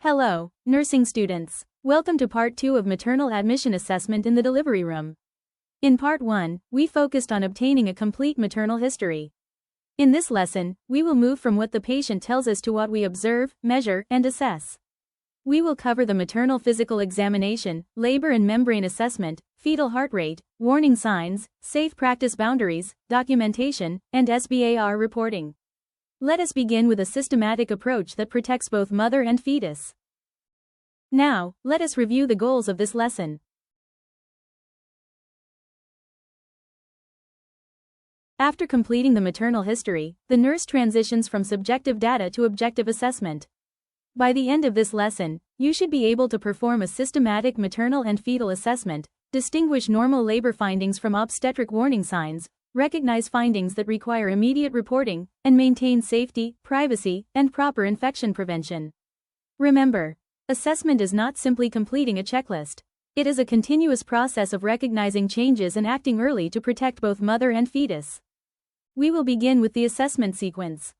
Hello, nursing students. Welcome to Part 2 of Maternal Admission Assessment in the Delivery Room. In Part 1, we focused on obtaining a complete maternal history. In this lesson, we will move from what the patient tells us to what we observe, measure, and assess. We will cover the maternal physical examination, labor and membrane assessment, fetal heart rate, warning signs, safe practice boundaries, documentation, and SBAR reporting. Let us begin with a systematic approach that protects both mother and fetus. Now, let us review the goals of this lesson. After completing the maternal history, the nurse transitions from subjective data to objective assessment. By the end of this lesson, you should be able to perform a systematic maternal and fetal assessment, distinguish normal labor findings from obstetric warning signs, recognize findings that require immediate reporting, and maintain safety, privacy, and proper infection prevention. Remember, assessment is not simply completing a checklist. It is a continuous process of recognizing changes and acting early to protect both mother and fetus. We will begin with the assessment sequence.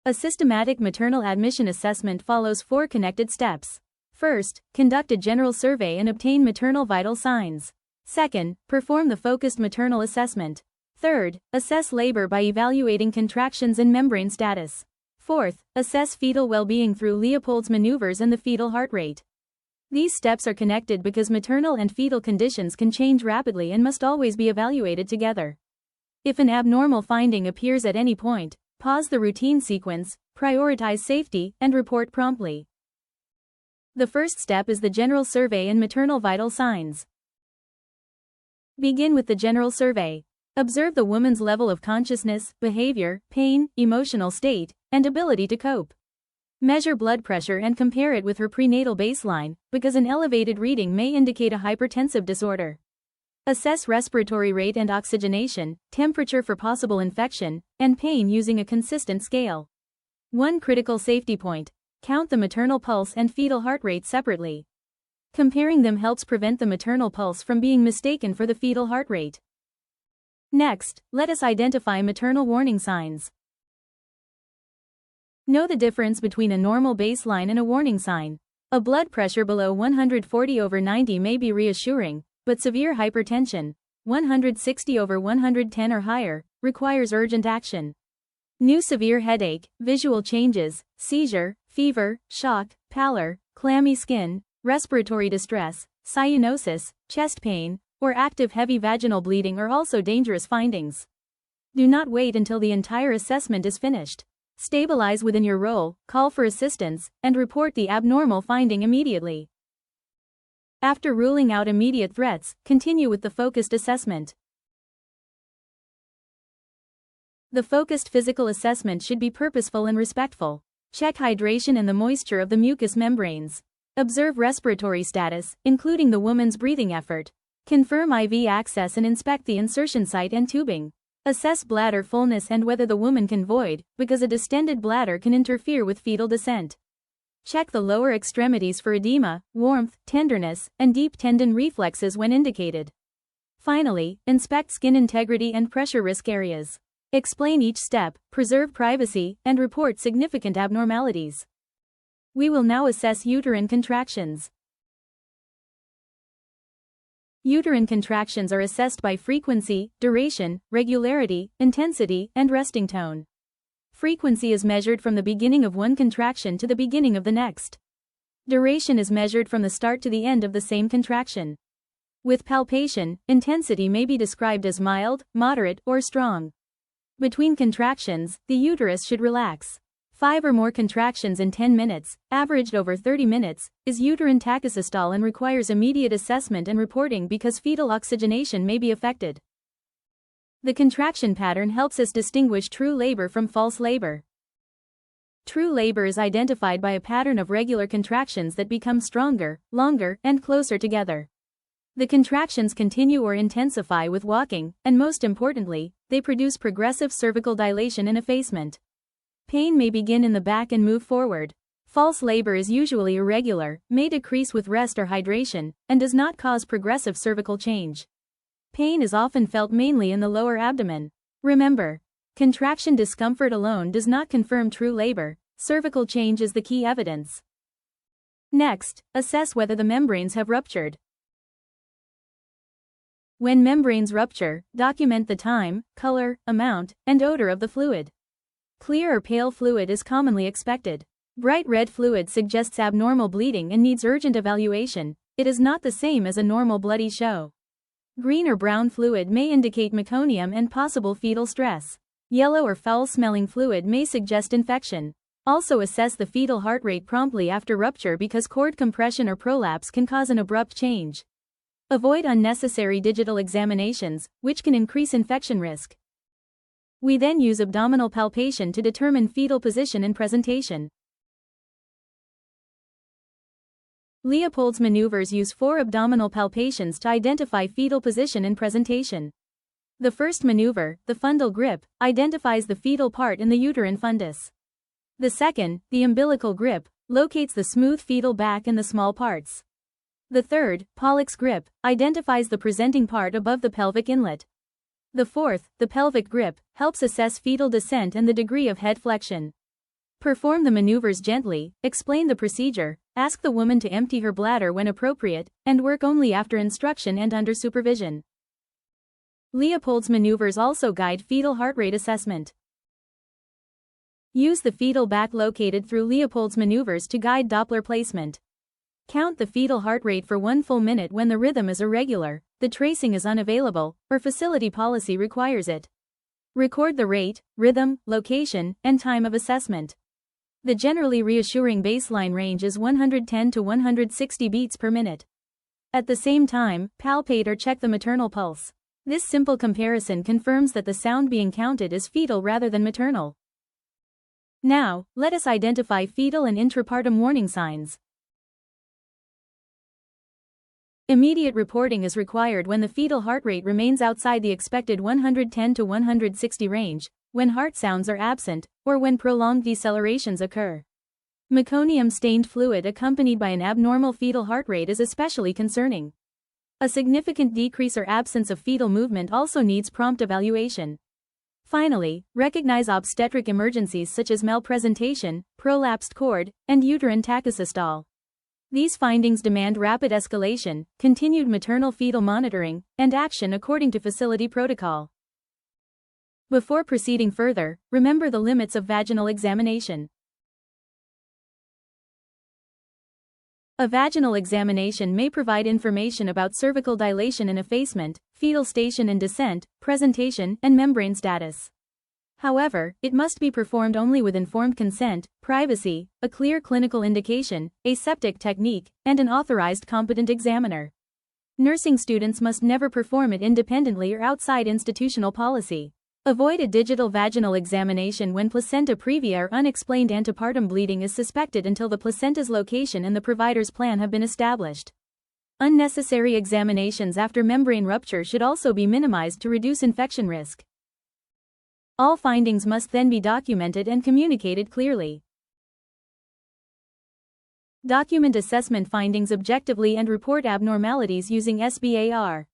A systematic maternal admission assessment follows 4 connected steps. First, conduct a general survey and obtain maternal vital signs. Second, perform the focused maternal assessment. Third, assess labor by evaluating contractions and membrane status. Fourth, assess fetal well-being through Leopold's maneuvers and the fetal heart rate. These steps are connected because maternal and fetal conditions can change rapidly and must always be evaluated together. If an abnormal finding appears at any point, pause the routine sequence, prioritize safety, and report promptly. The first step is the general survey and maternal vital signs. Begin with the general survey. Observe the woman's level of consciousness, behavior, pain, emotional state, and ability to cope. Measure blood pressure and compare it with her prenatal baseline, because an elevated reading may indicate a hypertensive disorder. Assess respiratory rate and oxygenation, temperature for possible infection, and pain using a consistent scale. One critical safety point: count the maternal pulse and fetal heart rate separately. Comparing them helps prevent the maternal pulse from being mistaken for the fetal heart rate. Next, let us identify maternal warning signs. Know the difference between a normal baseline and a warning sign. A blood pressure below 140/90 may be reassuring, but severe hypertension, 160/110 or higher, requires urgent action. New severe headache, visual changes, seizure, fever, shock, pallor, clammy skin, respiratory distress, cyanosis, chest pain, or active heavy vaginal bleeding are also dangerous findings. Do not wait until the entire assessment is finished. Stabilize within your role, call for assistance, and report the abnormal finding immediately. After ruling out immediate threats, continue with the focused assessment. The focused physical assessment should be purposeful and respectful. Check hydration and the moisture of the mucous membranes. Observe respiratory status, including the woman's breathing effort. Confirm IV access and inspect the insertion site and tubing. Assess bladder fullness and whether the woman can void, because a distended bladder can interfere with fetal descent. Check the lower extremities for edema, warmth, tenderness, and deep tendon reflexes when indicated. Finally, inspect skin integrity and pressure risk areas. Explain each step, preserve privacy, and report significant abnormalities. We will now assess uterine contractions. Uterine contractions are assessed by frequency, duration, regularity, intensity, and resting tone. Frequency is measured from the beginning of one contraction to the beginning of the next. Duration is measured from the start to the end of the same contraction. With palpation, intensity may be described as mild, moderate, or strong. Between contractions, the uterus should relax. 5 or more contractions in 10 minutes, averaged over 30 minutes, is uterine tachysystole and requires immediate assessment and reporting because fetal oxygenation may be affected. The contraction pattern helps us distinguish true labor from false labor. True labor is identified by a pattern of regular contractions that become stronger, longer, and closer together. The contractions continue or intensify with walking, and most importantly, they produce progressive cervical dilation and effacement. Pain may begin in the back and move forward. False labor is usually irregular, may decrease with rest or hydration, and does not cause progressive cervical change. Pain is often felt mainly in the lower abdomen. Remember, contraction discomfort alone does not confirm true labor. cervical change is the key evidence. Next, assess whether the membranes have ruptured. When membranes rupture, document the time, color, amount, and odor of the fluid. Clear or pale fluid is commonly expected. Bright red fluid suggests abnormal bleeding and needs urgent evaluation. It is not the same as a normal bloody show. Green or brown fluid may indicate meconium and possible fetal stress. Yellow or foul-smelling fluid may suggest infection. Also assess the fetal heart rate promptly after rupture because cord compression or prolapse can cause an abrupt change. Avoid unnecessary digital examinations, which can increase infection risk. We then use abdominal palpation to determine fetal position and presentation. Leopold's maneuvers use 4 abdominal palpations to identify fetal position and presentation. The first maneuver, the fundal grip, identifies the fetal part in the uterine fundus. The second, the umbilical grip, locates the smooth fetal back and the small parts. The third, Pollux grip, identifies the presenting part above the pelvic inlet. The fourth, the pelvic grip, helps assess fetal descent and the degree of head flexion. Perform the maneuvers gently, explain the procedure, ask the woman to empty her bladder when appropriate, and work only after instruction and under supervision. Leopold's maneuvers also guide fetal heart rate assessment. Use the fetal back located through Leopold's maneuvers to guide Doppler placement. Count the fetal heart rate for 1 full minute when the rhythm is irregular, the tracing is unavailable, or facility policy requires it. Record the rate, rhythm, location, and time of assessment. The generally reassuring baseline range is 110 to 160 beats per minute. At the same time, palpate or check the maternal pulse. This simple comparison confirms that the sound being counted is fetal rather than maternal. Now, let us identify fetal and intrapartum warning signs. Immediate reporting is required when the fetal heart rate remains outside the expected 110 to 160 range, when heart sounds are absent, or when prolonged decelerations occur. Meconium-stained fluid accompanied by an abnormal fetal heart rate is especially concerning. A significant decrease or absence of fetal movement also needs prompt evaluation. Finally, recognize obstetric emergencies such as malpresentation, prolapsed cord, and uterine tachysystole. These findings demand rapid escalation, continued maternal fetal monitoring, and action according to facility protocol. Before proceeding further, remember the limits of vaginal examination. A vaginal examination may provide information about cervical dilation and effacement, fetal station and descent, presentation, and membrane status. However, it must be performed only with informed consent, privacy, a clear clinical indication, aseptic technique, and an authorized competent examiner. Nursing students must never perform it independently or outside institutional policy. Avoid a digital vaginal examination when placenta previa or unexplained antepartum bleeding is suspected until the placenta's location and the provider's plan have been established. Unnecessary examinations after membrane rupture should also be minimized to reduce infection risk. All findings must then be documented and communicated clearly. Document assessment findings objectively and report abnormalities using SBAR.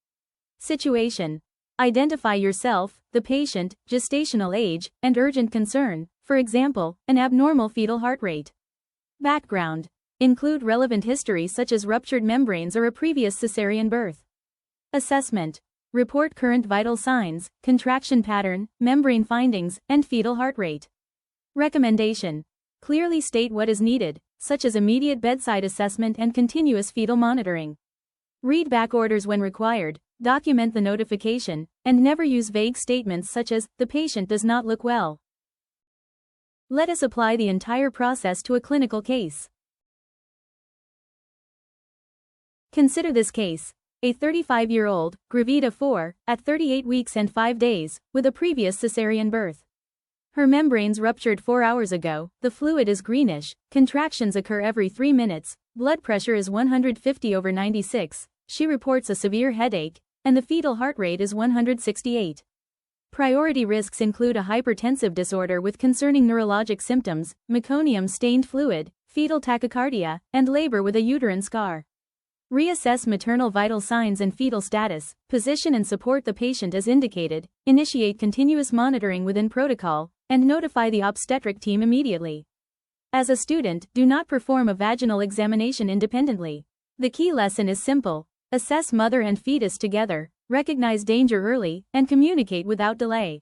Situation. Identify yourself, the patient, gestational age, and urgent concern, for example, an abnormal fetal heart rate. Background. Include relevant history such as ruptured membranes or a previous cesarean birth. Assessment. Report current vital signs, contraction pattern, membrane findings, and fetal heart rate. Recommendation. Clearly state what is needed, such as immediate bedside assessment and continuous fetal monitoring. Read back orders when required, document the notification, and never use vague statements such as, "The patient does not look well." Let us apply the entire process to a clinical case. Consider this case. A 35-year-old, gravida 4, at 38 weeks and 5 days, with a previous cesarean birth. Her membranes ruptured 4 hours ago, the fluid is greenish, contractions occur every 3 minutes, blood pressure is 150/96, she reports a severe headache, and the fetal heart rate is 168. Priority risks include a hypertensive disorder with concerning neurologic symptoms, meconium-stained fluid, fetal tachycardia, and labor with a uterine scar. Reassess maternal vital signs and fetal status, position and support the patient as indicated, initiate continuous monitoring within protocol, and notify the obstetric team immediately. As a student, do not perform a vaginal examination independently. The key lesson is simple: assess mother and fetus together, recognize danger early, and communicate without delay.